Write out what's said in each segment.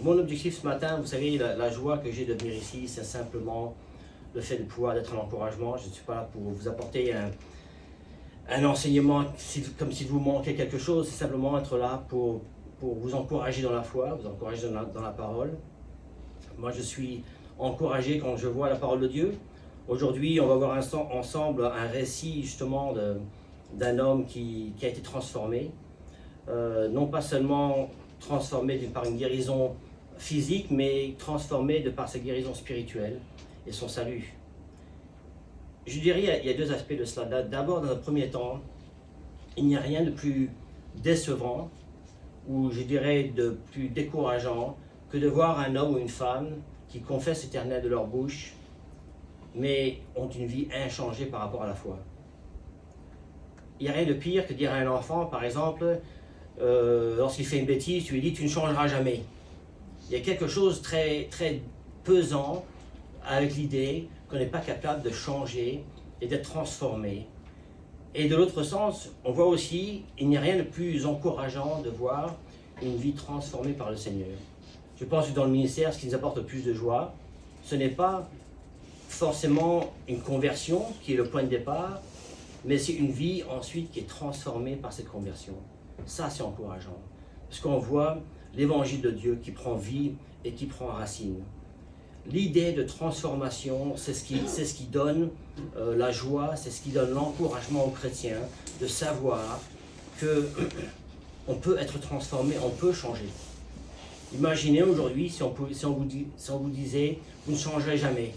mon objectif ce matin, vous savez, la joie que j'ai de venir ici, c'est simplement le fait de pouvoir être un encouragement. Je ne suis pas là pour vous apporter un enseignement comme s'il vous manquait quelque chose, c'est simplement être là pour vous encourager dans la foi, vous encourager dans la parole. Moi, je suis encouragé quand je vois la parole de Dieu. Aujourd'hui, on va voir ensemble un récit justement d'un homme qui a été transformé. Non pas seulement transformé par une guérison physique, mais transformé de par sa guérison spirituelle et son salut. Je dirais il y a deux aspects de cela. D'abord, dans un premier temps, il n'y a rien de plus décevant ou je dirais de plus décourageant que de voir un homme ou une femme qui confessent l'Éternel de leur bouche, mais ont une vie inchangée par rapport à la foi. Il n'y a rien de pire que de dire à un enfant, par exemple, lorsqu'il fait une bêtise, tu lui dis « tu ne changeras jamais ». Il y a quelque chose de très, très pesant avec l'idée qu'on n'est pas capable de changer et d'être transformé. Et de l'autre sens, on voit aussi, il n'y a rien de plus encourageant de voir une vie transformée par le Seigneur. Je pense que dans le ministère, ce qui nous apporte le plus de joie, ce n'est pas forcément une conversion qui est le point de départ, mais c'est une vie ensuite qui est transformée par cette conversion. Ça, c'est encourageant. Parce qu'on voit l'évangile de Dieu qui prend vie et qui prend racine. L'idée de transformation, c'est ce qui donne la joie, c'est ce qui donne l'encouragement aux chrétiens de savoir qu'on peut être transformé, on peut changer. Imaginez aujourd'hui si on vous disait « vous ne changerez jamais ».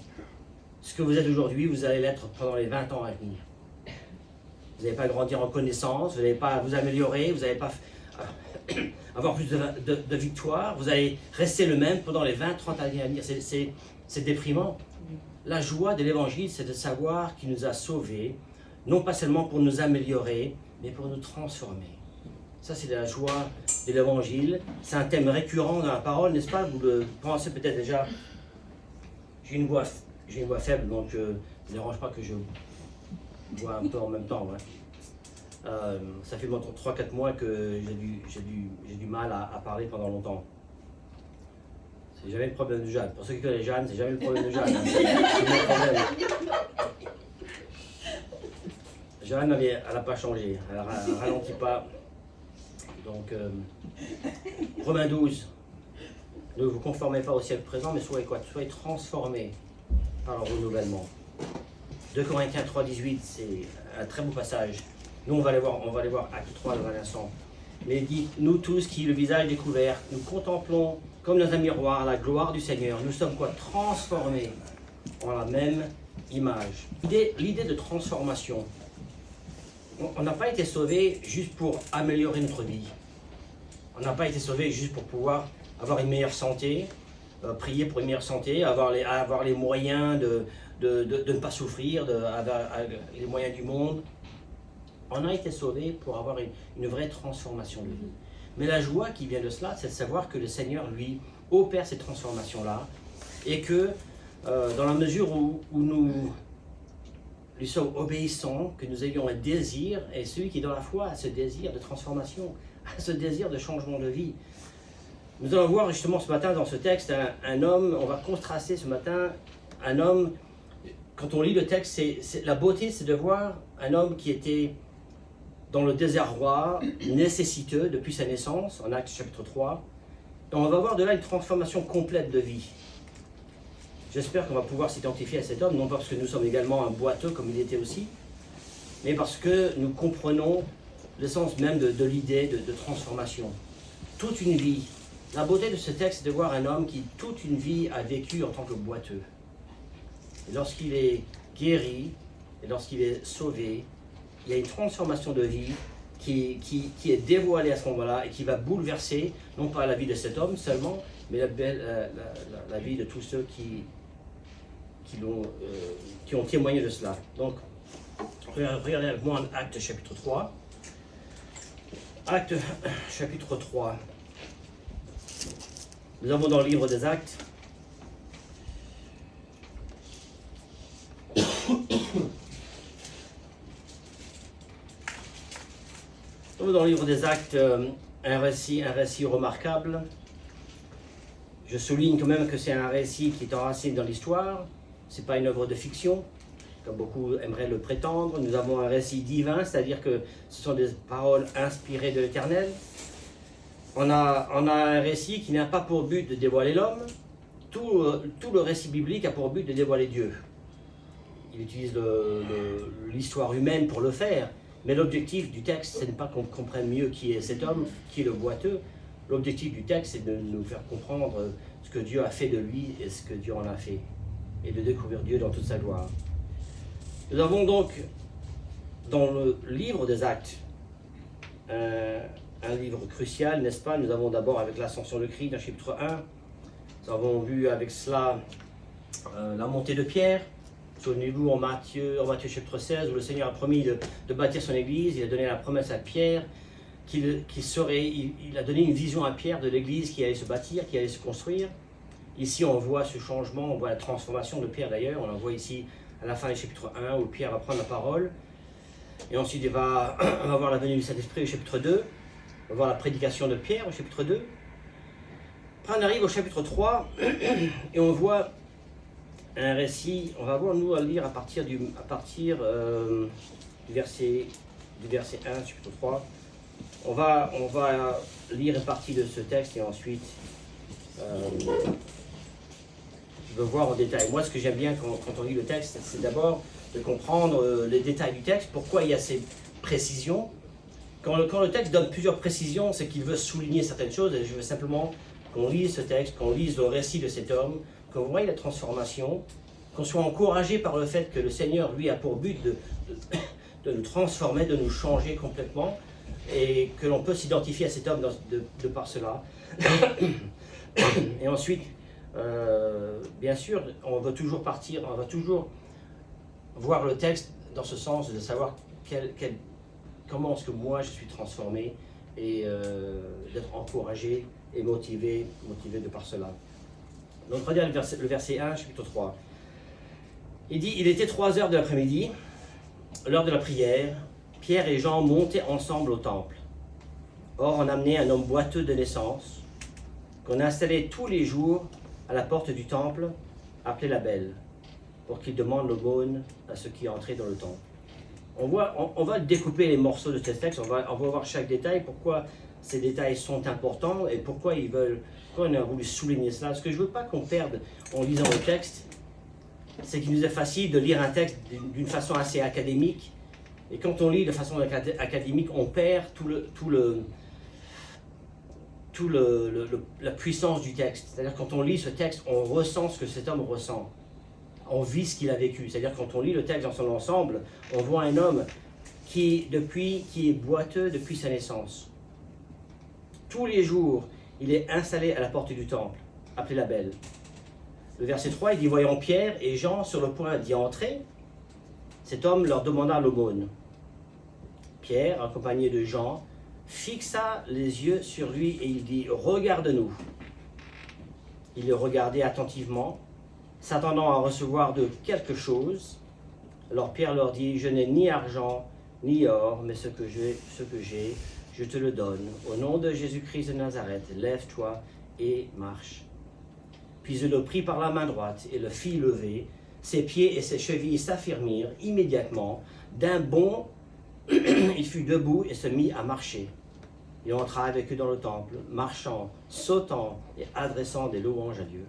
Ce que vous êtes aujourd'hui, vous allez l'être pendant les 20 ans à venir. Vous n'allez pas grandir en connaissance, vous n'allez pas vous améliorer, vous n'allez pas avoir plus de victoires, vous allez rester le même pendant les 20-30 années à venir. C'est déprimant. La joie de l'Évangile, c'est de savoir qu'il nous a sauvés, non pas seulement pour nous améliorer, mais pour nous transformer. Ça, c'est la joie de l'Évangile. C'est un thème récurrent dans la parole, n'est-ce pas? Vous le pensez peut-être déjà. J'ai une voix faible, donc ne dérange pas que je bois un peu en même temps. Ouais. Ça fait 3-4 mois que j'ai du mal à parler pendant longtemps. C'est jamais le problème de Jeanne. Pour ceux qui connaissent Jeanne, c'est jamais le problème de Jeanne. Hein. C'est mon problème. Jeanne, elle n'a pas changé. Elle ne ralentit pas. Donc, Romains 12. Ne vous conformez pas au siècle présent, mais soyez quoi? Soyez transformés par le renouvellement. 2 Corinthiens 3, 18, c'est un très beau passage. Nous, on va aller voir Acte 3 dans un instant. Mais il dit, nous tous qui, le visage découvert, nous contemplons comme dans un miroir la gloire du Seigneur. Nous sommes quoi? Transformés en la même image. L'idée de transformation. On n'a pas été sauvés juste pour améliorer notre vie. On n'a pas été sauvés juste pour pouvoir avoir une meilleure santé, prier pour une meilleure santé, avoir les moyens de ne pas souffrir, avoir les moyens du monde. On a été sauvés pour avoir une vraie transformation de vie. Mais la joie qui vient de cela, c'est de savoir que le Seigneur, lui, opère cette transformation-là et que dans la mesure où nous lui sommes obéissants, que nous ayons un désir, et celui qui est dans la foi a ce désir de transformation, a ce désir de changement de vie. Nous allons voir justement ce matin dans ce texte un homme, on va contraster ce matin un homme, quand on lit le texte, la beauté c'est de voir un homme qui était dans le désarroi, nécessiteux depuis sa naissance, en Actes chapitre 3. Et on va voir de là une transformation complète de vie. J'espère qu'on va pouvoir s'identifier à cet homme, non parce que nous sommes également un boiteux comme il était aussi, mais parce que nous comprenons l'essence même de l'idée de transformation. Toute une vie. La beauté de ce texte, c'est de voir un homme qui toute une vie a vécu en tant que boiteux. Et lorsqu'il est guéri, et lorsqu'il est sauvé, il y a une transformation de vie qui est dévoilée à ce moment-là et qui va bouleverser, non pas la vie de cet homme seulement, mais la vie de tous ceux qui ont témoigné de cela. Donc, regardez avec moi en Actes chapitre 3. Actes chapitre 3. Nous avons dans le livre des Actes un récit remarquable. Je souligne quand même que c'est un récit qui est enraciné dans l'histoire, ce n'est pas une œuvre de fiction, comme beaucoup aimeraient le prétendre. Nous avons un récit divin, c'est-à-dire que ce sont des paroles inspirées de l'Éternel. On a un récit qui n'a pas pour but de dévoiler l'homme. Tout le récit biblique a pour but de dévoiler Dieu. Il utilise l'histoire humaine pour le faire, mais l'objectif du texte, ce n'est pas qu'on comprenne mieux qui est cet homme, qui est le boiteux. L'objectif du texte, c'est de nous faire comprendre ce que Dieu a fait de lui et ce que Dieu en a fait, et de découvrir Dieu dans toute sa gloire. Nous avons donc, dans le livre des Actes, un livre crucial, n'est-ce pas? Nous avons d'abord avec l'ascension de Christ, dans chapitre 1, nous avons vu avec cela la montée de Pierre. Souvenez-vous en Matthieu chapitre 16, où le Seigneur a promis de bâtir son église. Il a donné la promesse à Pierre, il a donné une vision à Pierre de l'église qui allait se bâtir, qui allait se construire. Ici, on voit ce changement, on voit la transformation de Pierre d'ailleurs. On la voit ici à la fin du chapitre 1, où Pierre va prendre la parole. Et ensuite, on va voir la venue du Saint-Esprit au chapitre 2. On va voir la prédication de Pierre au chapitre 2. Après, on arrive au chapitre 3, et on voit un récit. On va voir, nous, à lire à partir du verset 1, chapitre 3. On va lire une partie de ce texte, et ensuite je veux voir en détail. Moi, ce que j'aime bien quand on lit le texte, c'est d'abord de comprendre les détails du texte, pourquoi il y a ces précisions. Quand le texte donne plusieurs précisions, c'est qu'il veut souligner certaines choses, et je veux simplement qu'on lise ce texte, qu'on lise le récit de cet homme, qu'on voie la transformation, qu'on soit encouragé par le fait que le Seigneur, lui, a pour but de nous transformer, de nous changer complètement, et que l'on peut s'identifier à cet homme de par cela. Et ensuite, bien sûr, on va toujours voir le texte dans ce sens de savoir comment est-ce que moi je suis transformé, et d'être encouragé et motivé de par cela. Donc regardez le verset 1, chapitre 3. Il dit, il était 3 heures de l'après-midi, l'heure de la prière. Pierre et Jean montaient ensemble au temple. Or, on amenait un homme boiteux de naissance, qu'on installait tous les jours à la porte du temple, appelé la Belle, pour qu'il demande l'aumône à ceux qui entraient dans le temple. On va découper les morceaux de ce texte, on va voir chaque détail, pourquoi ces détails sont importants et pourquoi on a voulu souligner cela. Ce que je ne veux pas qu'on perde en lisant le texte, c'est qu'il nous est facile de lire un texte d'une façon assez académique, et quand on lit de façon académique, on perd la puissance du texte. C'est-à-dire quand on lit ce texte, on ressent ce que cet homme ressent. On vit ce qu'il a vécu. C'est-à-dire quand on lit le texte dans son ensemble, on voit un homme qui est boiteux depuis sa naissance. Tous les jours, il est installé à la porte du temple, appelé la Belle. Le verset 3, il dit, voyant Pierre et Jean sur le point d'y entrer, cet homme leur demanda l'aumône. Pierre, accompagné de Jean, fixa les yeux sur lui et il dit, regarde-nous. Il le regardait attentivement, s'attendant à recevoir de quelque chose. Alors Pierre leur dit, je n'ai ni argent, ni or, mais ce que j'ai, je te le donne. Au nom de Jésus-Christ de Nazareth, lève-toi et marche. Puis il le prit par la main droite et le fit lever. Ses pieds et ses chevilles s'affirmirent immédiatement. D'un bond, il fut debout et se mit à marcher. Il entra avec eux dans le temple, marchant, sautant et adressant des louanges à Dieu.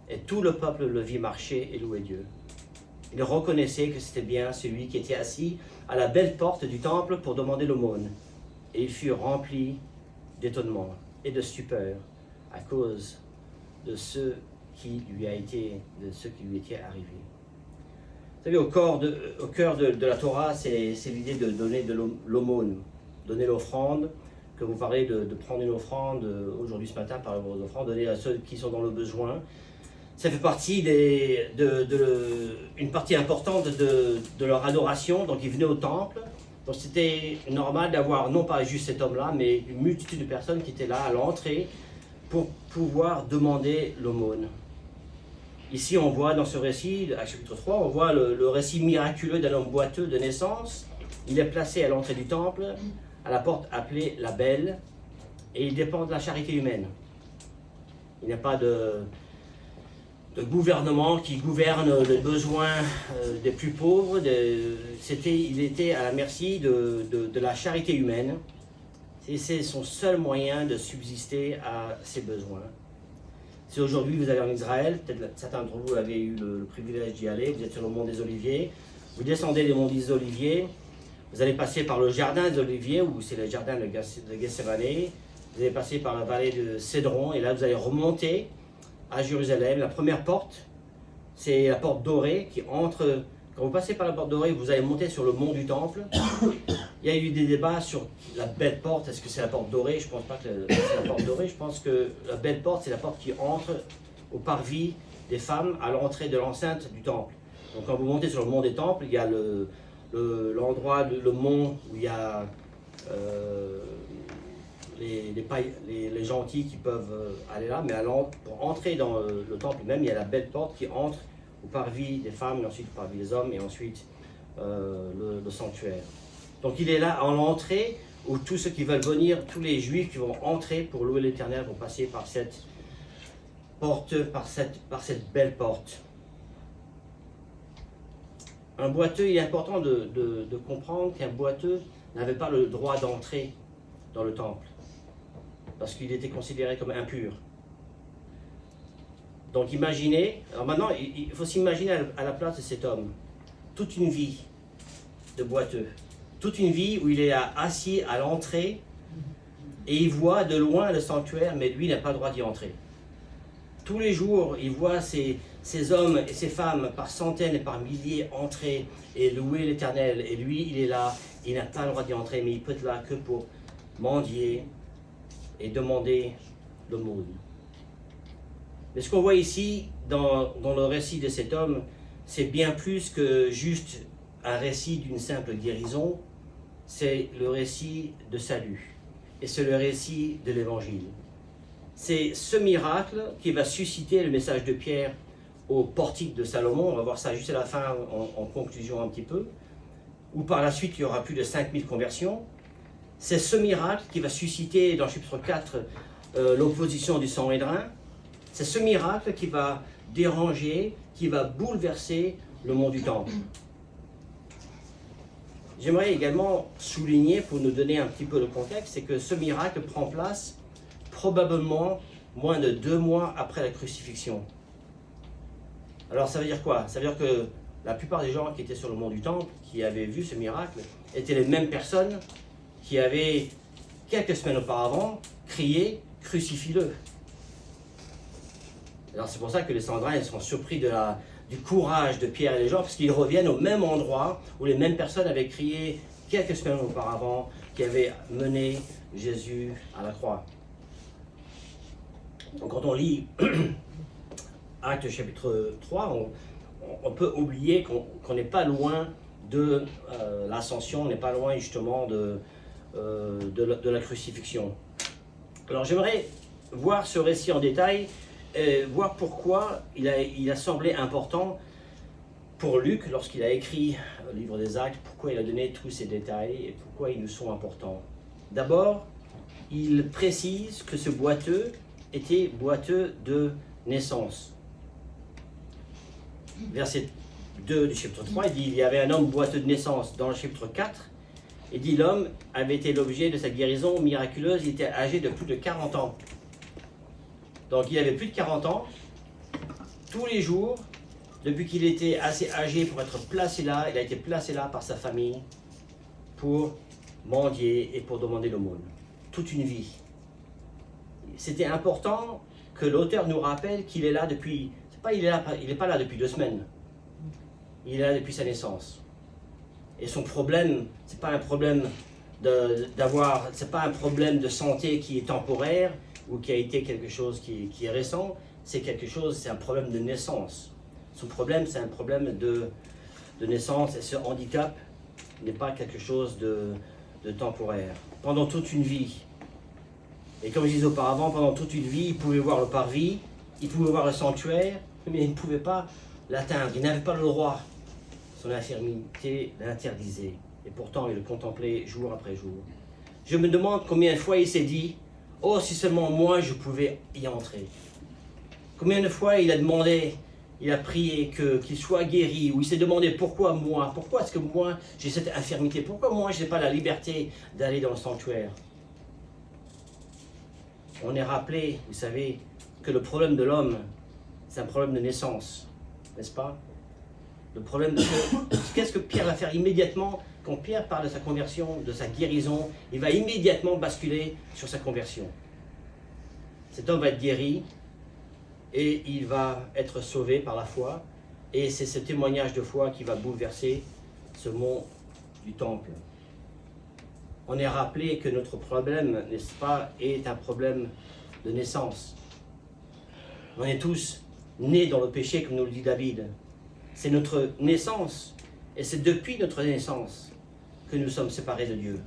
Et tout le peuple le vit marcher et louer Dieu. Il reconnaissait que c'était bien celui qui était assis à la belle porte du temple pour demander l'aumône. Et il fut rempli d'étonnement et de stupeur à cause de ce qui lui était arrivé. Vous savez, au cœur de la Torah, c'est l'idée de donner de l'aumône, donner l'offrande. Que vous parlez de prendre une offrande, aujourd'hui ce matin, par vos offrandes, donner à ceux qui sont dans le besoin. Ça fait partie une partie importante de leur adoration. Donc ils venaient au temple. Donc c'était normal d'avoir non pas juste cet homme-là, mais une multitude de personnes qui étaient là à l'entrée pour pouvoir demander l'aumône. Ici on voit dans ce récit, à chapitre 3, on voit le récit miraculeux d'un homme boiteux de naissance. Il est placé à l'entrée du temple, à la porte appelée la Belle, et il dépend de la charité humaine. Il n'y a pas de gouvernement qui gouverne les besoins des plus pauvres. Il était à la merci de la charité humaine. Et c'est son seul moyen de subsister à ses besoins. Si aujourd'hui vous allez en Israël, peut-être certains d'entre vous avez eu le privilège d'y aller, vous êtes sur le mont des Oliviers, vous descendez les monts des Oliviers, vous allez passer par le jardin des Oliviers, où c'est le jardin de Gethsemane, vous allez passer par la vallée de Cédron, et là vous allez remonter à Jérusalem. La première porte, c'est la porte dorée qui entre. Quand vous passez par la porte dorée, vous allez monter sur le mont du Temple. Il y a eu des débats sur la belle porte. Est-ce que c'est la porte dorée? Je ne pense pas que c'est la porte dorée. Je pense que la belle porte, c'est la porte qui entre au parvis des femmes à l'entrée de l'enceinte du Temple. Donc quand vous montez sur le mont des Temples, il y a l'endroit, le mont où il y a les gentils qui peuvent aller là. Mais pour entrer dans le Temple même, il y a la belle porte qui entre au parvis des femmes, et ensuite au parvis des hommes, et ensuite le sanctuaire. Donc il est là en l'entrée où tous ceux qui veulent venir, tous les juifs qui vont entrer pour louer l'Éternel vont passer par cette porte, par cette belle porte. Un boiteux, il est important de comprendre qu'un boiteux n'avait pas le droit d'entrer dans le temple parce qu'il était considéré comme impur. Donc imaginez, alors maintenant il faut s'imaginer à la place de cet homme, toute une vie de boiteux, toute une vie où il est assis à l'entrée et il voit de loin le sanctuaire, mais lui n'a pas le droit d'y entrer. Tous les jours, il voit ces hommes et ces femmes par centaines et par milliers entrer et louer l'Éternel, et lui il est là, il n'a pas le droit d'y entrer, mais il peut être là que pour mendier et demander l'aumône. Mais ce qu'on voit ici, dans le récit de cet homme, c'est bien plus que juste un récit d'une simple guérison, c'est le récit de salut. Et c'est le récit de l'Évangile. C'est ce miracle qui va susciter le message de Pierre au portique de Salomon. On va voir ça juste à la fin, en conclusion un petit peu. Où par la suite, il y aura plus de 5000 conversions. C'est ce miracle qui va susciter, dans le chapitre 4, l'opposition du Sanhédrin. C'est ce miracle qui va déranger, qui va bouleverser le monde du Temple. J'aimerais également souligner, pour nous donner un petit peu le contexte, c'est que ce miracle prend place probablement moins de 2 mois après la crucifixion. Alors ça veut dire quoi? Ça veut dire que la plupart des gens qui étaient sur le mont du Temple, qui avaient vu ce miracle, étaient les mêmes personnes qui avaient, quelques semaines auparavant, crié « Crucifie-le ». Alors c'est pour ça que les Sanhédrins sont surpris du courage de Pierre et les gens, parce qu'ils reviennent au même endroit où les mêmes personnes avaient crié quelques semaines auparavant, qui avaient mené Jésus à la croix. Donc quand on lit Actes chapitre 3, on peut oublier qu'on n'est pas loin de l'ascension, on n'est pas loin justement de la crucifixion. Alors j'aimerais voir ce récit en détail, voir pourquoi il a semblé important pour Luc, lorsqu'il a écrit le livre des Actes, pourquoi il a donné tous ces détails et pourquoi ils nous sont importants. D'abord, il précise que ce boiteux était boiteux de naissance. Verset 2 du chapitre 3, il dit « Il y avait un homme boiteux de naissance ». Dans le chapitre 4, il dit « L'homme avait été l'objet de sa guérison miraculeuse, il était âgé de plus de 40 ans ». Donc il avait plus de 40 ans, tous les jours, depuis qu'il était assez âgé pour être placé là, il a été placé là par sa famille pour mendier et pour demander l'aumône. Toute une vie. C'était important que l'auteur nous rappelle qu'il est là depuis... il n'est pas là depuis 2 semaines. Il est là depuis sa naissance. Et son problème, c'est pas un problème c'est pas un problème de santé qui est temporaire ou qui a été quelque chose qui est récent. C'est un problème de naissance. Son problème, c'est un problème de naissance, et ce handicap n'est pas quelque chose de temporaire. Pendant toute une vie, et comme je disais auparavant, pendant toute une vie, il pouvait voir le parvis, il pouvait voir le sanctuaire, mais il ne pouvait pas l'atteindre, il n'avait pas le droit. Son infirmité l'interdisait, et pourtant il le contemplait jour après jour. Je me demande combien de fois il s'est dit « Oh, si seulement moi je pouvais y entrer. Combien de fois il a demandé, il a prié qu'il soit guéri, ou il s'est demandé pourquoi moi, pourquoi est-ce que moi j'ai cette infirmité, pourquoi moi je n'ai pas la liberté d'aller dans le sanctuaire. On est rappelé, vous savez, que le problème de l'homme, c'est un problème de naissance, n'est-ce pas? Le problème de qu'est-ce que Pierre va faire immédiatement quand Pierre parle de sa conversion, de sa guérison, il va immédiatement basculer sur sa conversion. Cet homme va être guéri et il va être sauvé par la foi. Et c'est ce témoignage de foi qui va bouleverser ce mont du temple. On est rappelé que notre problème, n'est-ce pas, est un problème de naissance. On est tous nés dans le péché, comme nous le dit David. C'est notre naissance, et c'est depuis notre naissance que nous sommes séparés de Dieu.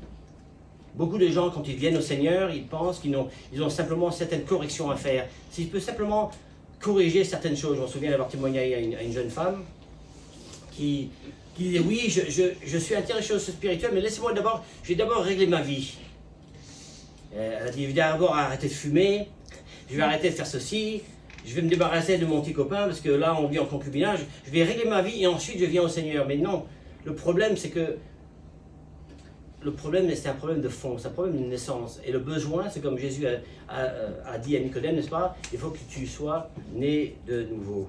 Beaucoup de gens, quand ils viennent au Seigneur, ils pensent qu'ils ont simplement certaines corrections à faire. S'ils peuvent simplement corriger certaines choses. Je me souviens d'avoir témoigné à une jeune femme qui disait, oui, je suis intéressé aux choses spirituelles, mais laissez-moi d'abord, je vais d'abord régler ma vie. Elle a dit, je vais d'abord arrêter de fumer, je vais arrêter de faire ceci, je vais me débarrasser de mon petit copain, parce que là, on vit en concubinage, je vais régler ma vie et ensuite je viens au Seigneur. Mais non, le problème, c'est que le problème, c'est un problème de fond, c'est un problème de naissance. Et le besoin, c'est comme Jésus a dit à Nicodème, n'est-ce pas? Il faut que tu sois né de nouveau.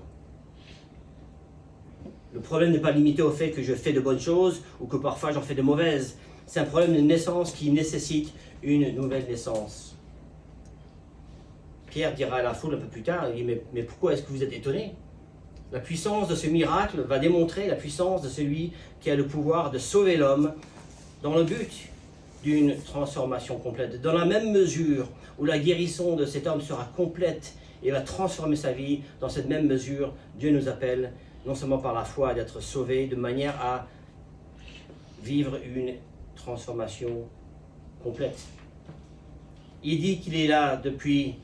Le problème n'est pas limité au fait que je fais de bonnes choses ou que parfois j'en fais de mauvaises. C'est un problème de naissance qui nécessite une nouvelle naissance. Pierre dira à la foule un peu plus tard, il dit, mais pourquoi est-ce que vous êtes étonnés? La puissance de ce miracle va démontrer la puissance de celui qui a le pouvoir de sauver l'homme dans le but d'une transformation complète. Dans la même mesure où la guérison de cet homme sera complète et va transformer sa vie, dans cette même mesure, Dieu nous appelle non seulement par la foi d'être sauvés, de manière à vivre une transformation complète. Il dit qu'il est là depuis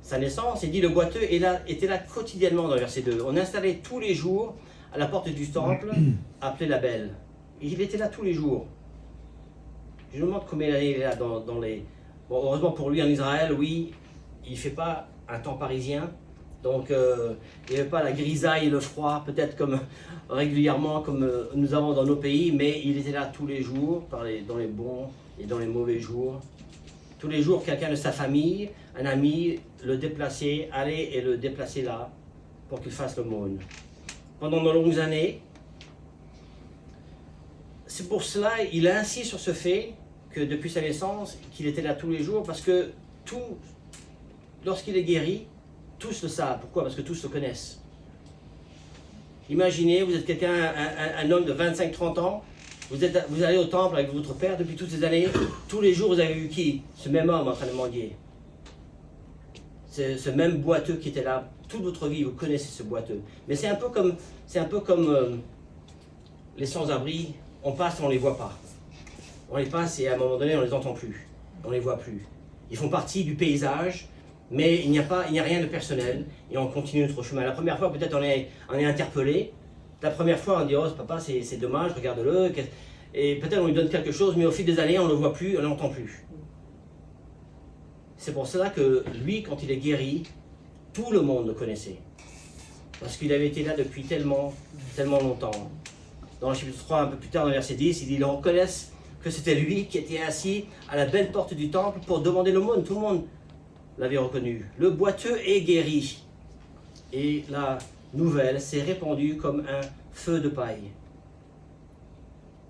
sa naissance, il dit le boiteux était là quotidiennement dans le verset 2. On installait tous les jours à la porte du temple, appelé la Belle. Et il était là tous les jours. Je me demande combien d'années il est là dans les... Bon, heureusement pour lui en Israël, oui, il ne fait pas un temps parisien. Donc, il n'y avait pas la grisaille et le froid, peut-être comme régulièrement, comme nous avons dans nos pays, mais il était là tous les jours, dans les bons et dans les mauvais jours. Tous les jours, quelqu'un de sa famille, un ami, le déplaçait, allait et le déplaçait là, pour qu'il fasse l'aumône. Pendant de longues années, c'est pour cela il insiste sur ce fait que depuis sa naissance, qu'il était là tous les jours, parce que lorsqu'il est guéri, tous le savent. Pourquoi? Parce que tous le connaissent. Imaginez, vous êtes quelqu'un, un homme de 25-30 ans, vous allez au temple avec votre père depuis toutes ces années, tous les jours vous avez vu qui? Ce même homme en train de mendier. C'est ce même boiteux qui était là, toute votre vie, vous connaissez ce boiteux. Mais c'est un peu comme les sans-abri, on passe et on ne les voit pas. On les passe et à un moment donné on ne les entend plus, on ne les voit plus. Ils font partie du paysage, mais il n'y a rien de personnel et on continue notre chemin. La première fois, peut-être on est interpellé. La première fois, on dit « Oh, papa, c'est dommage, regarde-le. » Et peut-être on lui donne quelque chose, mais au fil des années, on ne le voit plus, on ne l'entend plus. C'est pour cela que lui, quand il est guéri, tout le monde le connaissait. Parce qu'il avait été là depuis tellement longtemps. Dans le chapitre 3, un peu plus tard, dans le verset 10, il dit « Ils reconnaissent que c'était lui qui était assis à la belle porte du temple pour demander l'aumône. » Tout le monde l'avait reconnu. Le boiteux est guéri. Et la nouvelle s'est répandue comme un feu de paille.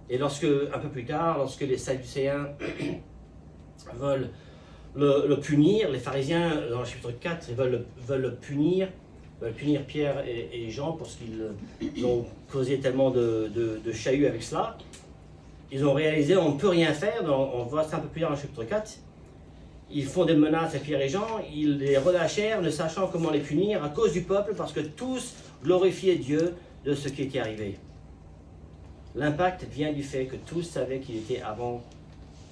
Et un peu plus tard, lorsque les Sadducéens veulent le punir, les pharisiens, dans le chapitre 4, ils veulent le punir Pierre et Jean parce qu'ils ont causé tellement de chahuts avec cela. Ils ont réalisé on ne peut rien faire, on voit ça un peu plus tard dans le chapitre 4. Ils font des menaces à Pierre et Jean, ils les relâchèrent, ne sachant comment les punir, à cause du peuple, parce que tous glorifiaient Dieu de ce qui était arrivé. L'impact vient du fait que tous savaient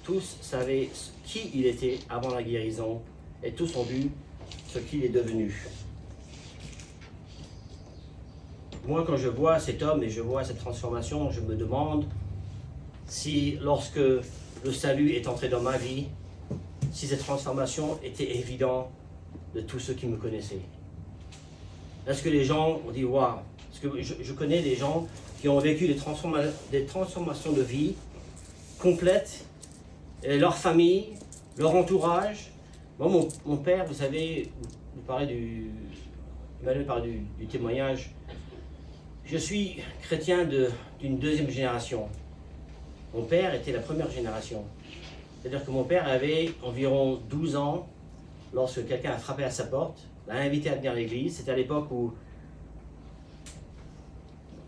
tous savaient qui il était avant la guérison, et tous ont vu ce qu'il est devenu. Moi, quand je vois cet homme et je vois cette transformation, je me demande si, lorsque le salut est entré dans ma vie, si cette transformation était évidente de tous ceux qui me connaissaient. Est-ce que les gens ont dit waouh? Parce que je connais des gens qui ont vécu des transformations de vie complètes, et leur famille, leur entourage. Moi, mon père, vous savez, Emmanuel parlait du témoignage. Je suis chrétien d'une deuxième génération. Mon père était la première génération. C'est-à-dire que mon père avait environ 12 ans lorsque quelqu'un a frappé à sa porte, l'a invité à venir à l'église. C'était à l'époque où,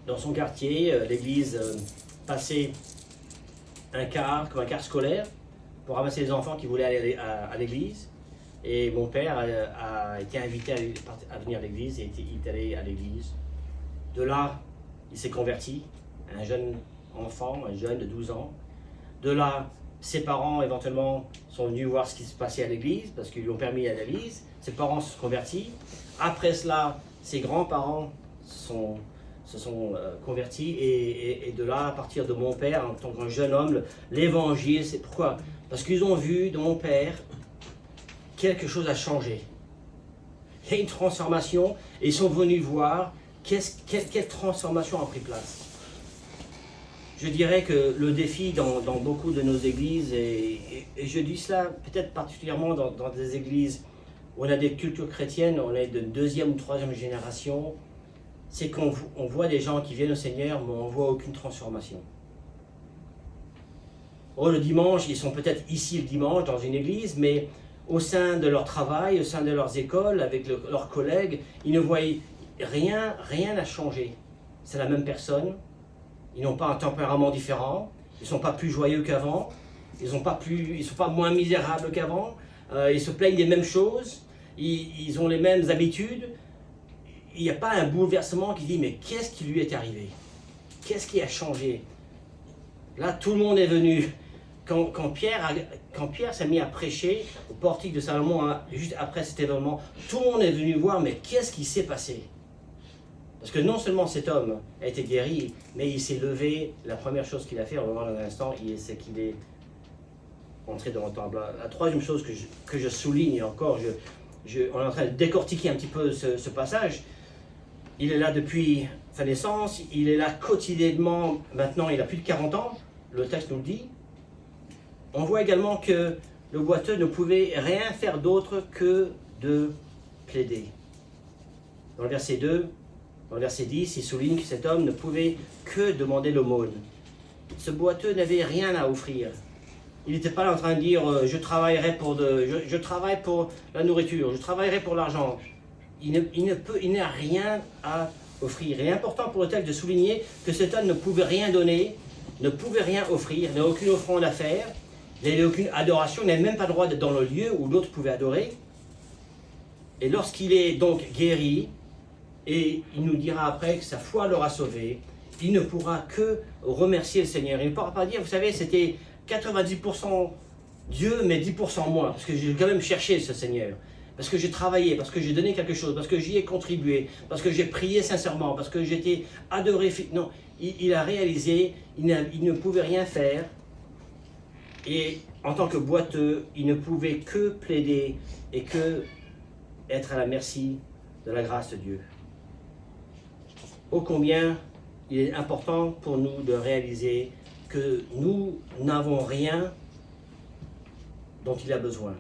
dans son quartier, l'église passait un car, comme un car scolaire, pour ramasser les enfants qui voulaient aller à l'église. Et mon père a été invité à venir à l'église et il est allé à l'église. De là, il s'est converti, un jeune enfant, un jeune de 12 ans. De là, ses parents, éventuellement, sont venus voir ce qui se passait à l'église, parce qu'ils lui ont permis à l'église. Ses parents se sont convertis. Après cela, ses grands-parents se sont convertis. Et de là, à partir de mon père, en tant qu'un jeune homme, l'évangile, c'est pourquoi? Parce qu'ils ont vu dans mon père quelque chose a changé. Il y a une transformation, et ils sont venus voir quelle transformation a pris place. Je dirais que le défi dans beaucoup de nos églises, et je dis cela peut-être particulièrement dans des églises où on a des cultures chrétiennes, on est de deuxième ou troisième génération, c'est qu'on voit des gens qui viennent au Seigneur, mais on ne voit aucune transformation. Oh, le dimanche, ils sont peut-être ici le dimanche dans une église, mais au sein de leur travail, au sein de leurs écoles, avec leurs collègues, ils ne voient rien n'a changé. C'est la même personne. Ils n'ont pas un tempérament différent, ils ne sont pas plus joyeux qu'avant, ils ne sont pas moins misérables qu'avant, ils se plaignent des mêmes choses, ils ont les mêmes habitudes. Il n'y a pas un bouleversement qui dit mais qu'est-ce qui lui est arrivé? Qu'est-ce qui a changé? Là, tout le monde est venu. Quand Pierre s'est mis à prêcher au portique de Salomon, hein, juste après cet événement, tout le monde est venu voir mais qu'est-ce qui s'est passé? Parce que non seulement cet homme a été guéri, mais il s'est levé. La première chose qu'il a fait, on va voir dans un instant, c'est qu'il est entré dans le temple. La troisième chose que je souligne, et encore, on est en train de décortiquer un petit peu ce passage. Il est là depuis sa naissance, il est là quotidiennement, maintenant il a plus de 40 ans, le texte nous le dit. On voit également que le boiteux ne pouvait rien faire d'autre que de plaider. Dans le verset 2, dans le verset 10, il souligne que cet homme ne pouvait que demander l'aumône. Ce boiteux n'avait rien à offrir. Il n'était pas là en train de dire je travaille pour la nourriture, je travaillerai pour l'argent. Il n'a rien à offrir. Il est important pour le texte de souligner que cet homme ne pouvait rien donner, ne pouvait rien offrir, il n'a aucune offrande à faire, il n'avait aucune adoration, il n'avait même pas le droit d'être dans le lieu où d'autres pouvaient adorer. Et lorsqu'il est donc guéri, et il nous dira après que sa foi l'aura sauvé, il ne pourra que remercier le Seigneur. Il ne pourra pas dire, vous savez, c'était 90% Dieu, mais 10% moi, parce que j'ai quand même cherché ce Seigneur, parce que j'ai travaillé, parce que j'ai donné quelque chose, parce que j'y ai contribué, parce que j'ai prié sincèrement, parce que j'étais adoré. Non, il a réalisé, il ne pouvait rien faire, et en tant que boiteux, il ne pouvait que plaider et que être à la merci de la grâce de Dieu. Ô combien il est important pour nous de réaliser que nous n'avons rien dont il a besoin.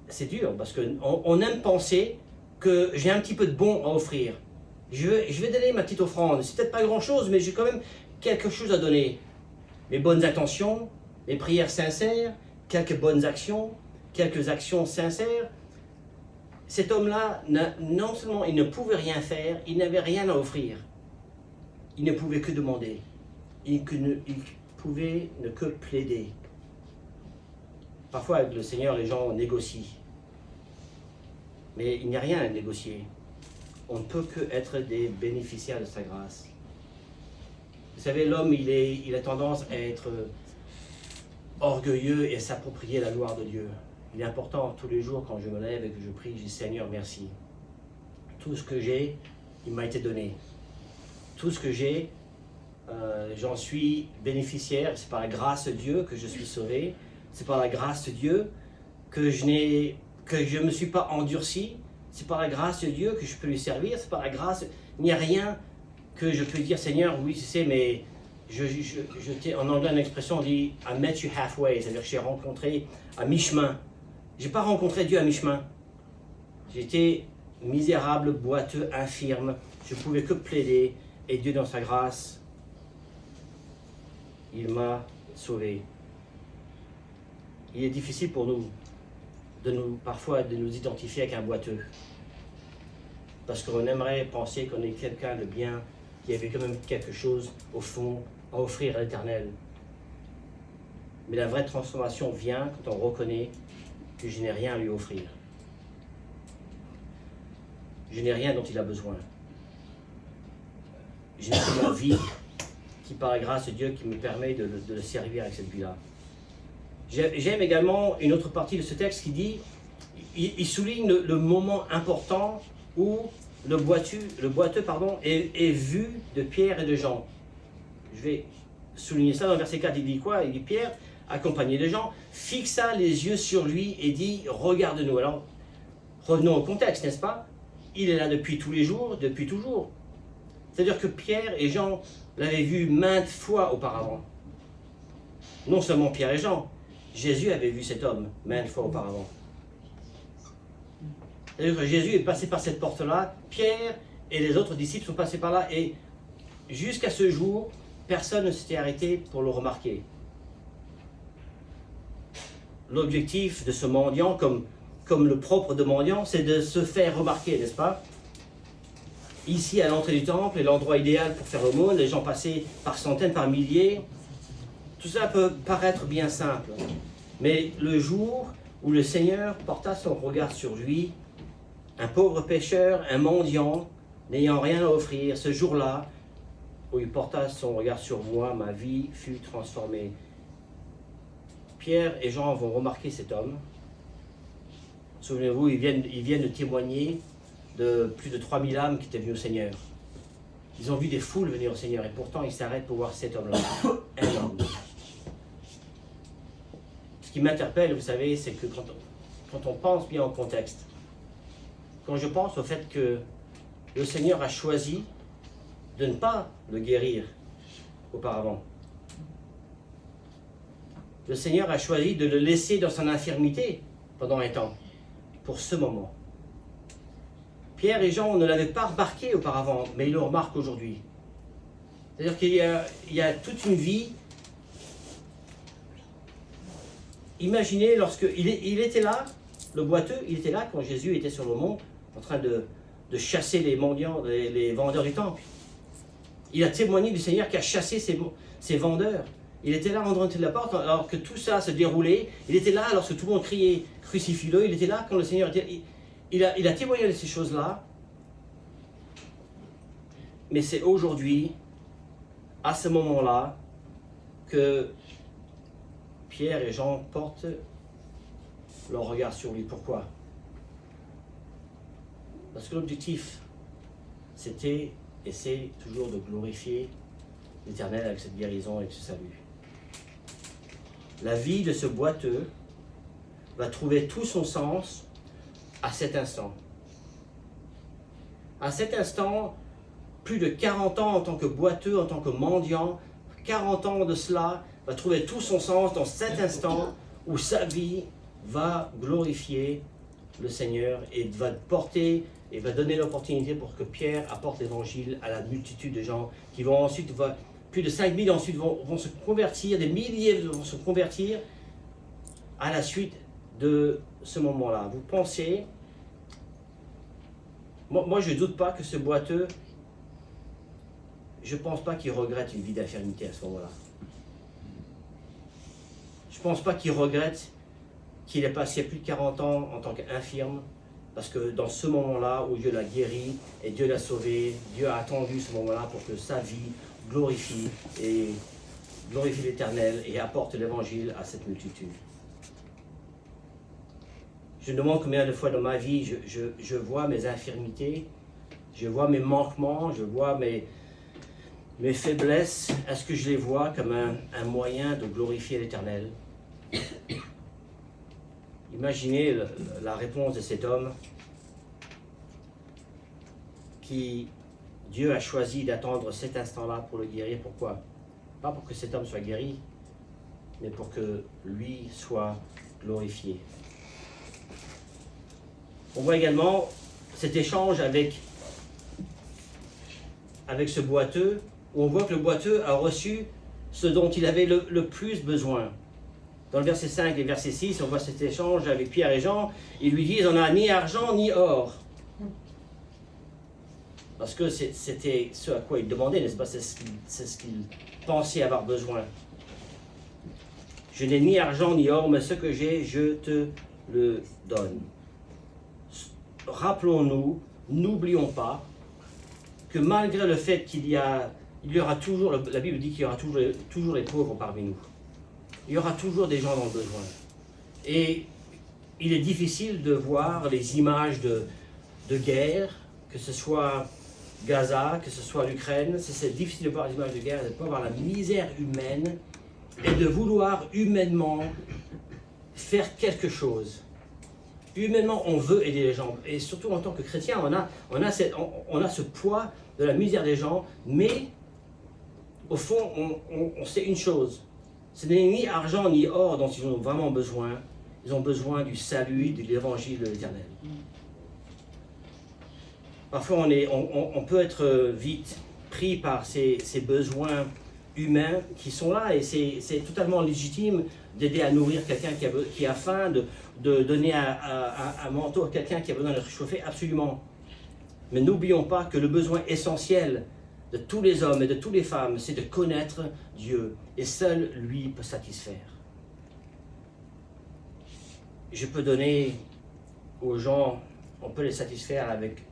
C'est dur parce qu'on aime penser que j'ai un petit peu de bon à offrir. Je vais donner ma petite offrande. C'est peut-être pas grand-chose, mais j'ai quand même quelque chose à donner. Mes bonnes intentions, mes prières sincères, quelques bonnes actions, quelques actions sincères. Cet homme-là, non seulement il ne pouvait rien faire, il n'avait rien à offrir. Il ne pouvait que demander. Il pouvait ne que plaider. Parfois, avec le Seigneur, les gens négocient. Mais il n'y a rien à négocier. On ne peut que être des bénéficiaires de sa grâce. Vous savez, l'homme, il a tendance à être orgueilleux et à s'approprier la gloire de Dieu. Il est important tous les jours quand je me lève et que je prie, je dis Seigneur, merci. Tout ce que j'ai, il m'a été donné. Tout ce que j'ai, j'en suis bénéficiaire. C'est par la grâce de Dieu que je suis sauvé. C'est par la grâce de Dieu que je ne me suis pas endurci, C'est par la grâce de Dieu que je peux lui servir, c'est par la grâce. Il n'y a rien que je peux dire, Seigneur, oui, tu sais, mais en anglais, une expression, on dit « I met you halfway », c'est-à-dire que j'ai rencontré à mi-chemin. Je n'ai pas rencontré Dieu à mi-chemin. J'étais misérable, boiteux, infirme. Je ne pouvais que plaider. Et Dieu, dans sa grâce, il m'a sauvé. Il est difficile pour nous, parfois, de nous identifier avec un boiteux. Parce qu'on aimerait penser qu'on est quelqu'un de bien, qui avait quand même quelque chose, au fond, à offrir à l'Éternel. Mais la vraie transformation vient quand on reconnaît que je n'ai rien à lui offrir. Je n'ai rien dont il a besoin. Je n'ai que ma vie qui, par la grâce de Dieu, qui me permet de le servir avec cette vie-là. J'aime également une autre partie de ce texte qui dit, il souligne le moment important où le boiteux est vu de Pierre et de Jean. Je vais souligner ça dans le verset 4, il dit quoi? Il dit Pierre, accompagné de Jean, fixa les yeux sur lui et dit regarde-nous. Alors, revenons au contexte, n'est-ce pas? Il est là depuis tous les jours, depuis toujours. C'est-à-dire que Pierre et Jean l'avaient vu maintes fois auparavant. Non seulement Pierre et Jean, Jésus avait vu cet homme maintes fois auparavant. C'est-à-dire que Jésus est passé par cette porte-là, Pierre et les autres disciples sont passés par là, et jusqu'à ce jour, personne ne s'était arrêté pour le remarquer. L'objectif de ce mendiant, comme le propre de mendiant, c'est de se faire remarquer, n'est-ce pas? Ici, à l'entrée du temple, est l'endroit idéal pour faire l'aumône, les gens passaient par centaines, par milliers. Tout ça peut paraître bien simple, mais le jour où le Seigneur porta son regard sur lui, un pauvre pécheur, un mendiant, n'ayant rien à offrir, ce jour-là, où il porta son regard sur moi, ma vie fut transformée. Pierre et Jean vont remarquer cet homme. Souvenez-vous, ils viennent de témoigner de plus de 3000 âmes qui étaient venues au Seigneur. Ils ont vu des foules venir au Seigneur, et pourtant ils s'arrêtent pour voir cet homme-là, un homme. Ce qui m'interpelle, vous savez, c'est que quand on pense bien au contexte, quand je pense au fait que le Seigneur a choisi de ne pas le guérir auparavant. Le Seigneur a choisi de le laisser dans son infirmité pendant un temps, pour ce moment. Pierre et Jean ne l'avaient pas remarqué auparavant, mais ils le remarquent aujourd'hui. C'est-à-dire qu'il y a toute une vie. Imaginez lorsqu'il était là, le boiteux, il était là quand Jésus était sur le mont, en train de chasser les mendiants, les vendeurs du temple. Il a témoigné du Seigneur qui a chassé ces vendeurs. Il était là en train de la porte, alors que tout ça se déroulait. Il était là lorsque tout le monde criait « Crucifie-le ». Il était là quand le Seigneur était... Il a témoigné de ces choses-là. Mais c'est aujourd'hui, à ce moment-là, que Pierre et Jean portent leur regard sur lui. Pourquoi? Parce que l'objectif, c'était et c'est toujours de glorifier l'Éternel avec cette guérison et ce salut. La vie de ce boiteux va trouver tout son sens à cet instant. À cet instant, plus de 40 ans en tant que boiteux, en tant que mendiant, 40 ans de cela va trouver tout son sens dans cet instant où sa vie va glorifier le Seigneur et va porter et va donner l'opportunité pour que Pierre apporte l'évangile à la multitude de gens qui vont ensuite, plus de 5000 ensuite vont se convertir, des milliers vont se convertir à la suite de ce moment-là. Vous pensez, moi je ne doute pas que ce boiteux, je ne pense pas qu'il regrette une vie d'infirmité à ce moment-là. Je ne pense pas qu'il regrette qu'il ait passé plus de 40 ans en tant qu'infirme, parce que dans ce moment-là où Dieu l'a guéri et Dieu l'a sauvé, Dieu a attendu ce moment-là pour que sa vie glorifie l'Éternel et apporte l'évangile à cette multitude. Je me demande combien de fois dans ma vie je vois mes infirmités, je vois mes manquements, je vois mes faiblesses. Est-ce que je les vois comme un moyen de glorifier l'Éternel? Imaginez la réponse de cet homme. qui Dieu a choisi d'attendre cet instant-là pour le guérir. Pourquoi? Pas pour que cet homme soit guéri, mais pour que lui soit glorifié. On voit également cet échange avec ce boiteux, où on voit que le boiteux a reçu ce dont il avait le plus besoin. Dans le verset 5 et verset 6, on voit cet échange avec Pierre et Jean. Ils lui disent, on n'a ni argent ni or. Parce que c'était ce à quoi il demandait, n'est-ce pas? C'est ce qu'il pensait avoir besoin. Je n'ai ni argent ni or, mais ce que j'ai, je te le donne. Rappelons-nous, n'oublions pas que malgré le fait il y aura toujours, la Bible dit qu'il y aura toujours les pauvres parmi nous. Il y aura toujours des gens dans le besoin. Et il est difficile de voir les images de guerre, que ce soit Gaza, que ce soit l'Ukraine. C'est difficile de voir les images de guerre, de voir la misère humaine et de vouloir humainement faire quelque chose. Humainement, on veut aider les gens. Et surtout en tant que chrétien, on a ce poids de la misère des gens, mais au fond, on sait une chose. Ce n'est ni argent ni or dont ils ont vraiment besoin. Ils ont besoin du salut, de l'évangile de l'Éternel. Parfois, on peut être vite pris par ces besoins humains qui sont là, et c'est totalement légitime d'aider à nourrir quelqu'un qui a faim, de donner un manteau à quelqu'un qui a besoin de réchauffer, absolument. Mais n'oublions pas que le besoin essentiel de tous les hommes et de toutes les femmes, c'est de connaître Dieu, et seul lui peut satisfaire. Je peux donner aux gens, on peut les satisfaire avec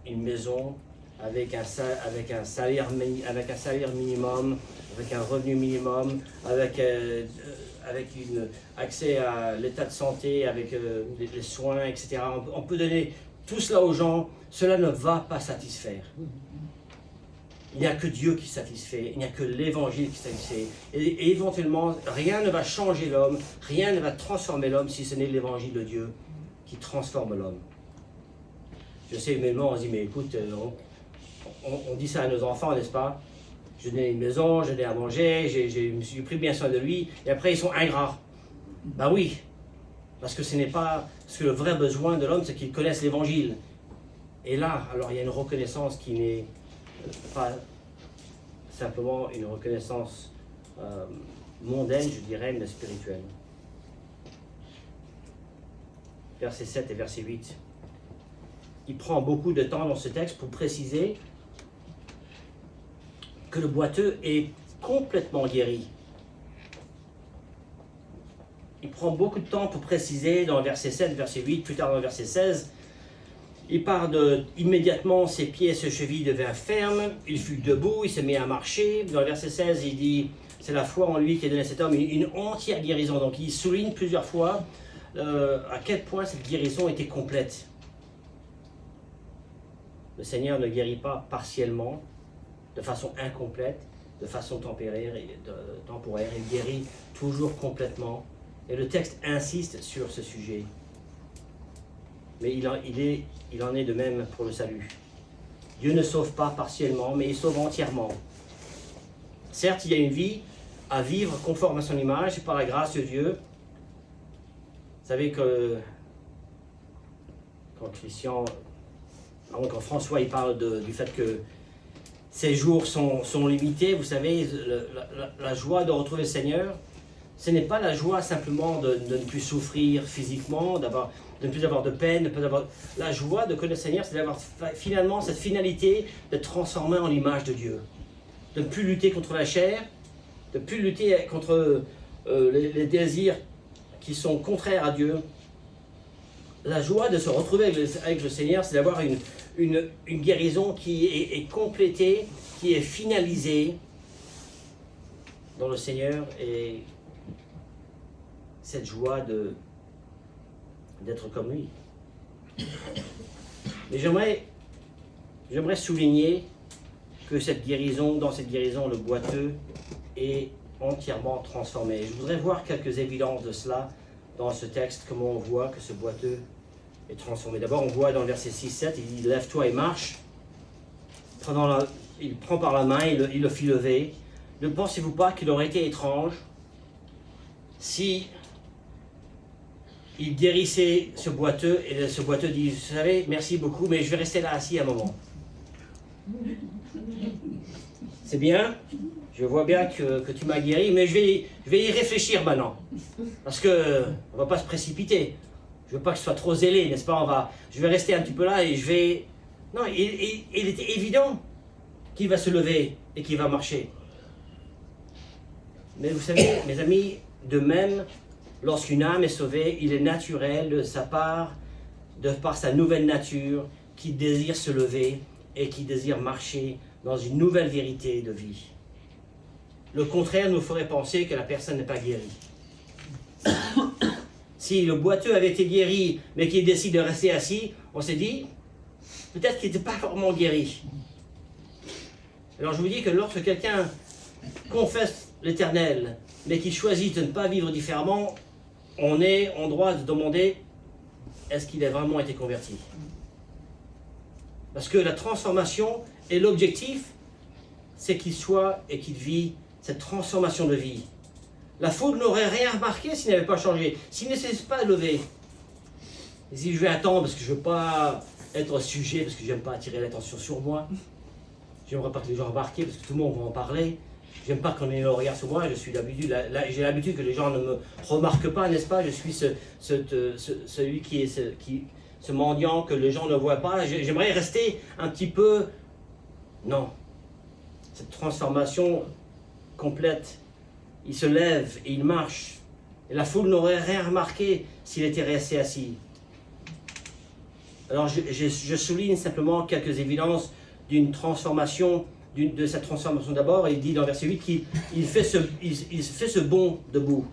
une maison, avec un salaire minimum, avec un revenu minimum, avec accès à l'état de santé, avec les soins, etc. On peut donner tout cela aux gens, cela ne va pas satisfaire. Il n'y a que Dieu qui satisfait, il n'y a que l'Évangile qui satisfait. Et éventuellement, rien ne va changer l'homme, rien ne va transformer l'homme si ce n'est l'Évangile de Dieu qui transforme l'homme. Je sais, humainement, on se dit, mais écoute, on dit ça à nos enfants, n'est-ce pas? Je n'ai une maison, je n'ai à manger, je me suis pris bien soin de lui, et après ils sont ingrats. Ben oui, parce que ce n'est pas... Parce que le vrai besoin de l'homme, c'est qu'il connaisse l'Évangile. Et là, alors il y a une reconnaissance qui n'est pas simplement une reconnaissance mondaine, je dirais, mais spirituelle. Verset 7 et verset 8. Il prend beaucoup de temps dans ce texte pour préciser que le boiteux est complètement guéri. Il prend beaucoup de temps pour préciser dans le verset 7, verset 8, plus tard dans le verset 16. Il part immédiatement, ses pieds et ses chevilles devinrent fermes, il fut debout, il se met à marcher. Dans le verset 16, il dit, c'est la foi en lui qui a donné à cet homme une entière guérison. Donc il souligne plusieurs fois à quel point cette guérison était complète. Le Seigneur ne guérit pas partiellement, de façon incomplète, de façon temporaire, il guérit toujours complètement. Et le texte insiste sur ce sujet. Mais il en est de même pour le salut. Dieu ne sauve pas partiellement, mais il sauve entièrement. Certes, il y a une vie à vivre conforme à son image, par la grâce de Dieu. Vous savez que quand François il parle du fait que ces jours sont limités, vous savez, la joie de retrouver le Seigneur, ce n'est pas la joie simplement de ne plus souffrir physiquement, de ne plus avoir de peine, la joie de connaître le Seigneur, c'est d'avoir finalement cette finalité d'être transformé en l'image de Dieu. De ne plus lutter contre la chair, de ne plus lutter contre les désirs qui sont contraires à Dieu. La joie de se retrouver avec le Seigneur, c'est d'avoir une guérison qui est complétée, qui est finalisée dans le Seigneur, et cette joie d'être comme lui. Mais j'aimerais souligner que dans cette guérison, le boiteux est entièrement transformé. Je voudrais voir quelques évidences de cela dans ce texte, comment on voit que ce boiteux est transformé. D'abord, on voit dans le verset 6-7, il dit « Lève-toi et marche ». il prend par la main, il le fit lever. Ne pensez-vous pas qu'il aurait été étrange si il guérissait ce boiteux et ce boiteux dit, vous savez, merci beaucoup, mais je vais rester là assis un moment. C'est bien, je vois bien que tu m'as guéri, mais je vais y réfléchir maintenant. Parce que on ne va pas se précipiter. Je ne veux pas que je sois trop zélé, n'est-ce pas? Je vais rester un petit peu là et je vais... Non, il était évident qu'il va se lever et qu'il va marcher. Mais vous savez, mes amis, de même, lorsqu'une âme est sauvée, il est naturel de sa part, de par sa nouvelle nature, qui désire se lever et qui désire marcher dans une nouvelle vérité de vie. Le contraire nous ferait penser que la personne n'est pas guérie. Si le boiteux avait été guéri, mais qu'il décide de rester assis, on s'est dit, peut-être qu'il n'était pas vraiment guéri. Alors je vous dis que lorsque quelqu'un confesse l'Éternel, mais qu'il choisit de ne pas vivre différemment, on est en droit de demander, est-ce qu'il a vraiment été converti? Parce que la transformation et l'objectif, c'est qu'il soit et qu'il vit cette transformation de vie. La foule n'aurait rien remarqué s'il n'avait pas changé, s'il ne s'est pas levé. Et si je vais attendre parce que je ne veux pas être sujet, parce que je n'aime pas attirer l'attention sur moi, j'aimerais pas que les gens remarquent parce que tout le monde va en parler. J'aime pas qu'on ait le regard sur moi, j'ai l'habitude que les gens ne me remarquent pas, n'est-ce pas? Je suis celui qui est ce mendiant que les gens ne voient pas. J'aimerais rester un petit peu... Non. Cette transformation complète, il se lève et il marche. Et la foule n'aurait rien remarqué s'il était resté assis. Alors je souligne simplement quelques évidences d'une transformation, de sa transformation d'abord. Il dit dans verset 8 qu'il fait ce bond debout.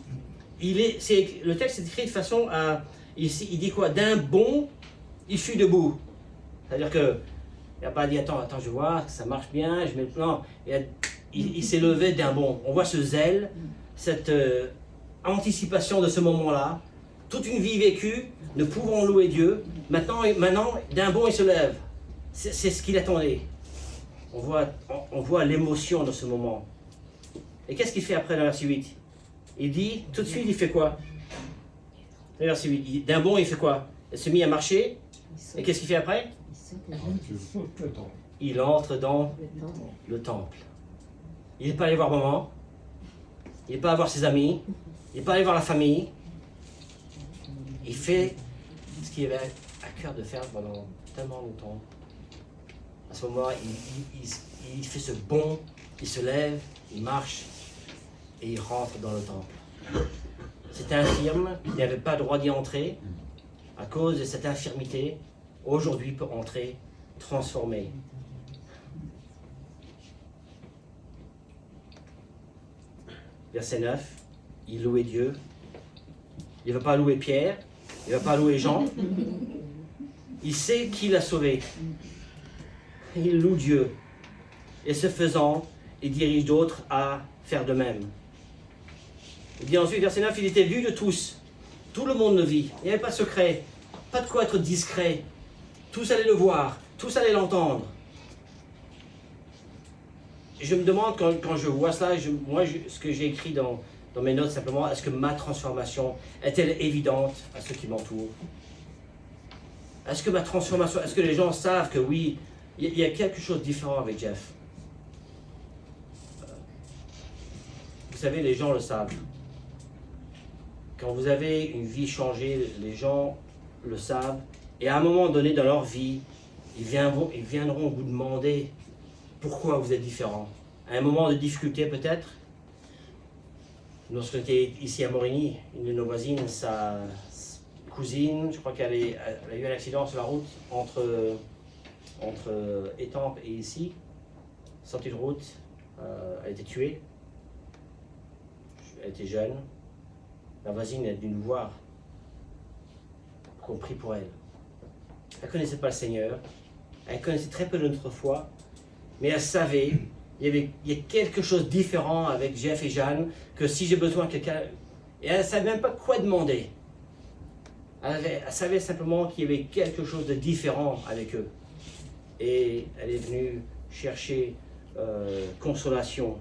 Le texte est écrit de façon à... Il dit quoi? D'un bond, il fut debout. C'est-à-dire que il n'a pas dit attends, je vois, ça marche bien, je mets le plan. Il s'est levé d'un bond. On voit ce zèle, cette anticipation de ce moment-là, toute une vie vécue, ne pouvant louer Dieu. Maintenant d'un bond, il se lève. C'est ce qu'il attendait. On voit l'émotion de ce moment. Et qu'est-ce qu'il fait après dans verset 8? Il dit, tout de suite, il fait quoi? Dans verset 8, d'un bond, il fait quoi? Il se mit à marcher. Et qu'est-ce qu'il fait après? Il entre dans le temple. Il n'est pas allé voir maman. Il n'est pas allé voir ses amis. Il n'est pas allé voir la famille. Il fait ce qu'il avait à cœur de faire pendant tellement longtemps. À ce moment-là, il fait ce bond, il se lève, il marche et il rentre dans le temple. Cet infirme qui n'avait pas le droit d'y entrer, à cause de cette infirmité, aujourd'hui peut entrer transformé. Verset 9, il louait Dieu. Il ne va pas louer Pierre, il ne va pas louer Jean. Il sait qui l'a sauvé. Il loue Dieu. Et ce faisant, il dirige d'autres à faire de même. Il dit ensuite, verset 9, il était vu de tous. Tout le monde le vit. Il n'y avait pas de secret, pas de quoi être discret. Tous allaient le voir, tous allaient l'entendre. Je me demande, quand je vois cela, ce que j'ai écrit dans mes notes simplement, est-ce que ma transformation est-elle évidente à ceux qui m'entourent? Est-ce que ma transformation, est-ce que les gens savent que oui, il y a quelque chose de différent avec Jeff? Vous savez, les gens le savent. Quand vous avez une vie changée, les gens le savent. Et à un moment donné dans leur vie, ils viendront vous demander pourquoi vous êtes différent. À un moment de difficulté peut-être. Lorsque j'étais ici à Morigny, une de nos voisines, sa cousine, je crois qu'elle a eu un accident sur la route entre Étampes et ici. Sortie de route, elle a été tuée. Elle était jeune. La voisine est venue nous voir. On prie pour elle. Elle ne connaissait pas le Seigneur. Elle connaissait très peu de notre foi. Mais elle savait, il y a quelque chose de différent avec Jeff et Jeanne, que si j'ai besoin de quelqu'un... Et elle ne savait même pas quoi demander. Elle savait simplement qu'il y avait quelque chose de différent avec eux. Et elle est venue chercher consolation.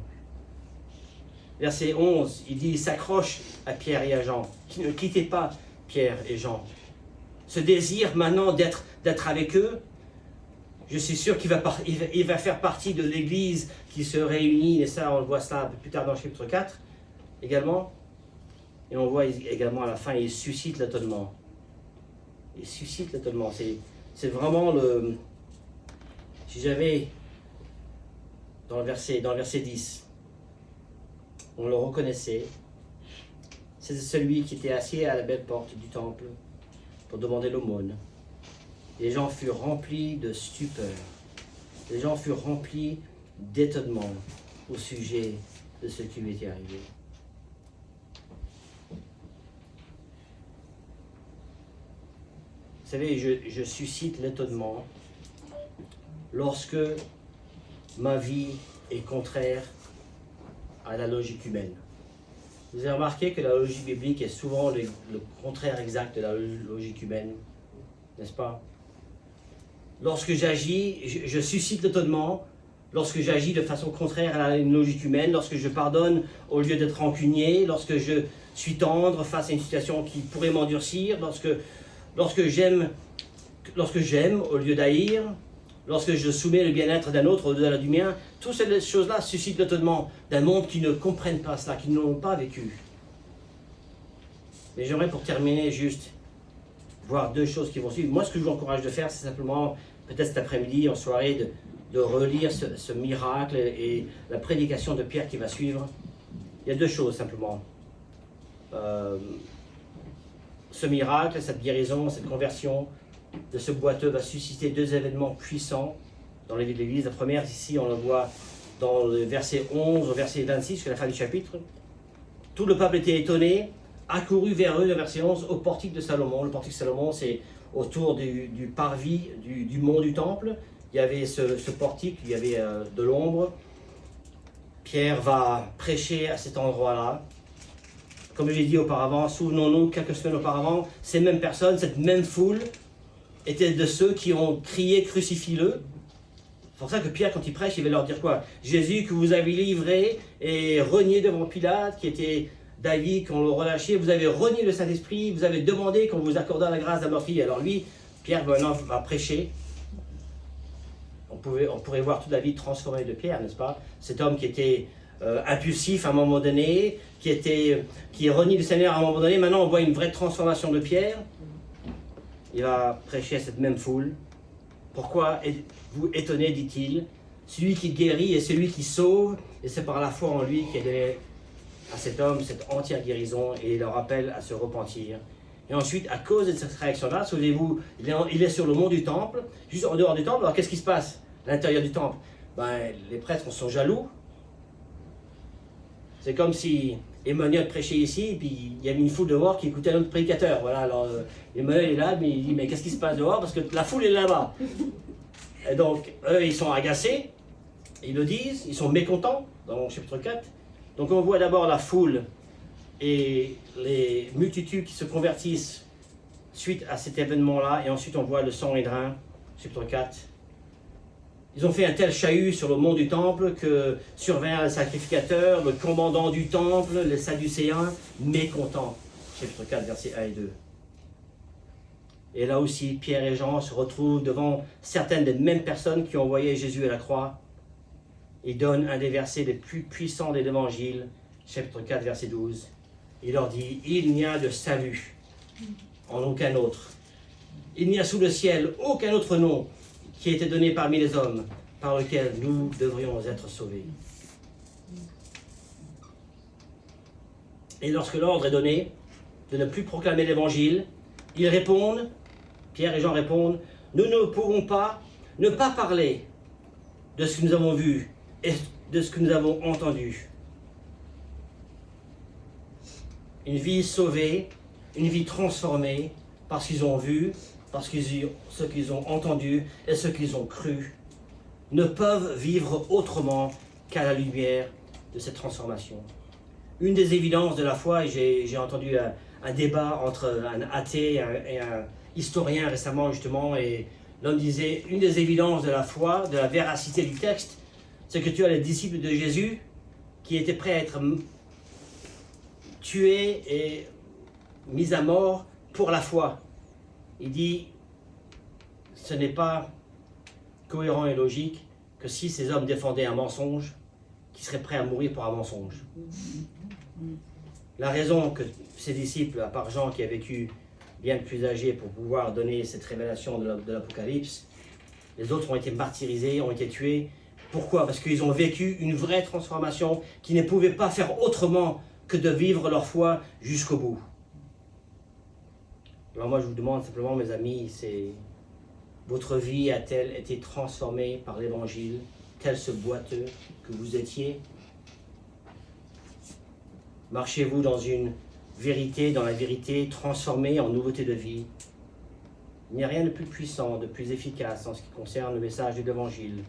Verset 11, il dit, il s'accroche à Pierre et à Jean. Ne quittez pas Pierre et Jean. Ce désir maintenant d'être avec eux, je suis sûr qu'il va faire partie de l'église qui se réunit, et ça on le voit ça un peu plus tard dans le chapitre 4 également. Et on voit également à la fin, il suscite l'étonnement. Il suscite l'étonnement. C'est vraiment le... Si j'avais dans le verset 10, on le reconnaissait. C'était celui qui était assis à la belle porte du temple pour demander l'aumône. Les gens furent remplis de stupeur. Les gens furent remplis d'étonnement au sujet de ce qui lui était arrivé. Vous savez, je suscite l'étonnement lorsque ma vie est contraire à la logique humaine. Vous avez remarqué que la logique biblique est souvent le contraire exact de la logique humaine, n'est-ce pas? Lorsque j'agis, je suscite l'étonnement, lorsque j'agis de façon contraire à la logique humaine, lorsque je pardonne au lieu d'être rancunier, lorsque je suis tendre face à une situation qui pourrait m'endurcir, lorsque j'aime au lieu d'haïr, lorsque je soumets le bien-être d'un autre au-delà du mien, toutes ces choses-là suscitent l'étonnement d'un monde qui ne comprenne pas cela, qui ne l'ont pas vécu. Mais j'aimerais pour terminer juste voir deux choses qui vont suivre. Moi, ce que je vous encourage de faire, c'est simplement, peut-être cet après-midi, en soirée, de relire ce miracle et la prédication de Pierre qui va suivre. Il y a deux choses simplement. Ce miracle, cette guérison, cette conversion de ce boiteux va susciter deux événements puissants dans la vie de l'Église. La première, ici, on le voit dans le verset 11 au verset 26, jusqu'à la fin du chapitre. Tout le peuple était étonné, accourut vers eux, le verset 11, au portique de Salomon. Le portique de Salomon, c'est autour du parvis du mont du temple. Il y avait ce portique, il y avait de l'ombre. Pierre va prêcher à cet endroit-là. Comme j'ai dit auparavant, souvenons-nous, quelques semaines auparavant, ces mêmes personnes, cette même foule, étaient de ceux qui ont crié « Crucifie-le ». C'est pour ça que Pierre, quand il prêche, il va leur dire quoi? Jésus que vous avez livré et renié devant Pilate, qui était David, qu'on le relâchait, vous avez renié le Saint-Esprit, vous avez demandé qu'on vous accordât la grâce d'un meurtrier. Alors lui, Pierre maintenant va prêcher. On pourrait voir toute la vie transformée de Pierre, n'est-ce pas? Cet homme qui était impulsif à un moment donné, qui renie le Seigneur à un moment donné. Maintenant, on voit une vraie transformation de Pierre. Il va prêcher à cette même foule. Pourquoi êtes-vous étonnés, dit-il? Celui qui guérit est celui qui sauve, et c'est par la foi en lui qu'il a donné à cet homme cette entière guérison, et il leur appelle à se repentir. Et ensuite, à cause de cette réaction-là, souvenez-vous, il est sur le mont du temple, juste en dehors du temple. Alors qu'est-ce qui se passe à l'intérieur du temple? Les prêtres sont jaloux. C'est comme si Emmanuel prêchait ici, et puis il y avait une foule dehors qui écoutait un autre prédicateur. Voilà, alors Emmanuel est là, mais il dit, mais qu'est-ce qui se passe dehors? Parce que la foule est là-bas. Et donc, eux, ils sont agacés, ils le disent, ils sont mécontents, dans le chapitre 4. Donc on voit d'abord la foule et les multitudes qui se convertissent suite à cet événement-là, et ensuite on voit le sang et le rein, chapitre 4. Ils ont fait un tel chahut sur le mont du temple que survinrent les sacrificateurs, le commandant du temple, les Sadducéens, mécontents. Chapitre 4, versets 1 et 2. Et là aussi, Pierre et Jean se retrouvent devant certaines des mêmes personnes qui ont envoyé Jésus à la croix. Ils donnent un des versets les plus puissants de l'Évangile, chapitre 4, verset 12. Il leur dit, il n'y a de salut en aucun autre. Il n'y a sous le ciel aucun autre nom qui a été donné parmi les hommes, par lequel nous devrions être sauvés. Et lorsque l'ordre est donné de ne plus proclamer l'Évangile, ils répondent, Pierre et Jean répondent, nous ne pourrons pas ne pas parler de ce que nous avons vu et de ce que nous avons entendu. Une vie sauvée, une vie transformée, parce qu'ils ont vu, parce que ce qu'ils ont entendu et ce qu'ils ont cru, ne peuvent vivre autrement qu'à la lumière de cette transformation. Une des évidences de la foi, et j'ai entendu un débat entre un athée et un historien récemment justement, et l'homme disait, une des évidences de la foi, de la véracité du texte, c'est que tu as les disciples de Jésus qui étaient prêts à être tués et mis à mort pour la foi. Il dit, ce n'est pas cohérent et logique que si ces hommes défendaient un mensonge, qu'ils seraient prêts à mourir pour un mensonge. La raison que ces disciples, à part Jean qui a vécu bien plus âgé pour pouvoir donner cette révélation de l'Apocalypse, les autres ont été martyrisés, ont été tués. Pourquoi? Parce qu'ils ont vécu une vraie transformation qui ne pouvaient pas faire autrement que de vivre leur foi jusqu'au bout. Alors moi je vous demande simplement, mes amis, c'est votre vie a-t-elle été transformée par l'Évangile, tel ce boiteux que vous étiez? Marchez-vous dans une vérité, dans la vérité transformée en nouveauté de vie? Il n'y a rien de plus puissant, de plus efficace en ce qui concerne le message de l'Évangile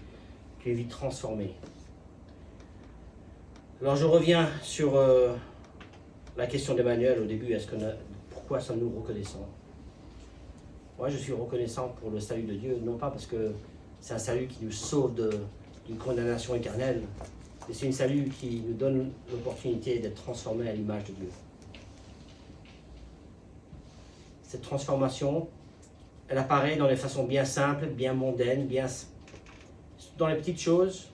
qu'une vie transformée. Alors je reviens sur la question d'Emmanuel au début. Pourquoi sommes-nous reconnaissants? Moi je suis reconnaissant pour le salut de Dieu, non pas parce que c'est un salut qui nous sauve d'une condamnation éternelle, mais c'est un salut qui nous donne l'opportunité d'être transformés à l'image de Dieu. Cette transformation, elle apparaît dans les façons bien simples, bien mondaines, dans les petites choses,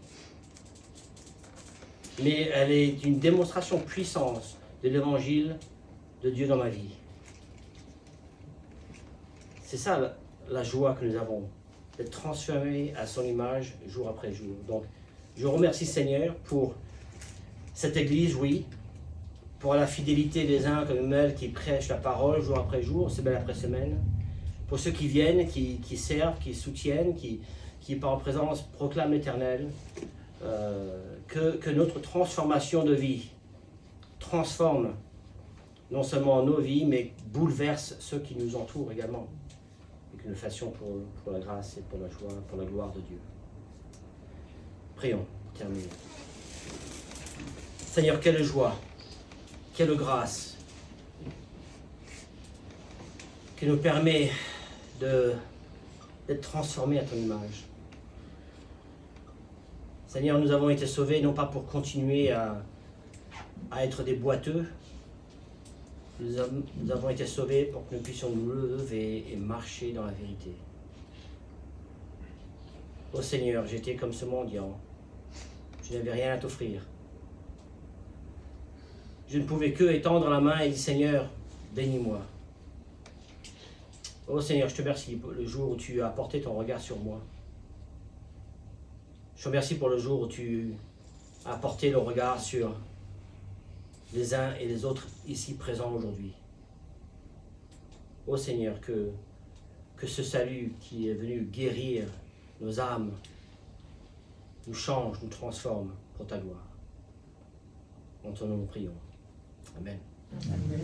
mais elle est une démonstration puissante de l'évangile de Dieu dans ma vie. C'est ça la joie que nous avons, d'être transformés à son image jour après jour. Donc, je remercie Seigneur pour cette Église, oui, pour la fidélité des uns comme eux qui prêchent la parole jour après jour, semaine après semaine, pour ceux qui viennent, qui servent, qui soutiennent, qui par en présence proclament l'Éternel, que notre transformation de vie transforme non seulement nos vies, mais bouleverse ceux qui nous entourent également. Et que nous fassions pour la grâce et pour la joie, pour la gloire de Dieu. Prions, terminons. Seigneur, quelle joie, quelle grâce qui nous permet d'être transformés à ton image. Seigneur, nous avons été sauvés non pas pour continuer à être des boiteux. Nous avons été sauvés pour que nous puissions nous lever et marcher dans la vérité. Ô Seigneur, j'étais comme ce mendiant. Je n'avais rien à t'offrir. Je ne pouvais que étendre la main et dire, Seigneur, bénis-moi. Ô Seigneur, je te remercie pour le jour où tu as porté ton regard sur moi. Je te remercie pour le jour où tu as porté le regard sur les uns et les autres ici présents aujourd'hui. Ô Seigneur, que ce salut qui est venu guérir nos âmes nous change, nous transforme pour ta gloire. En ton nom nous prions. Amen. Amen.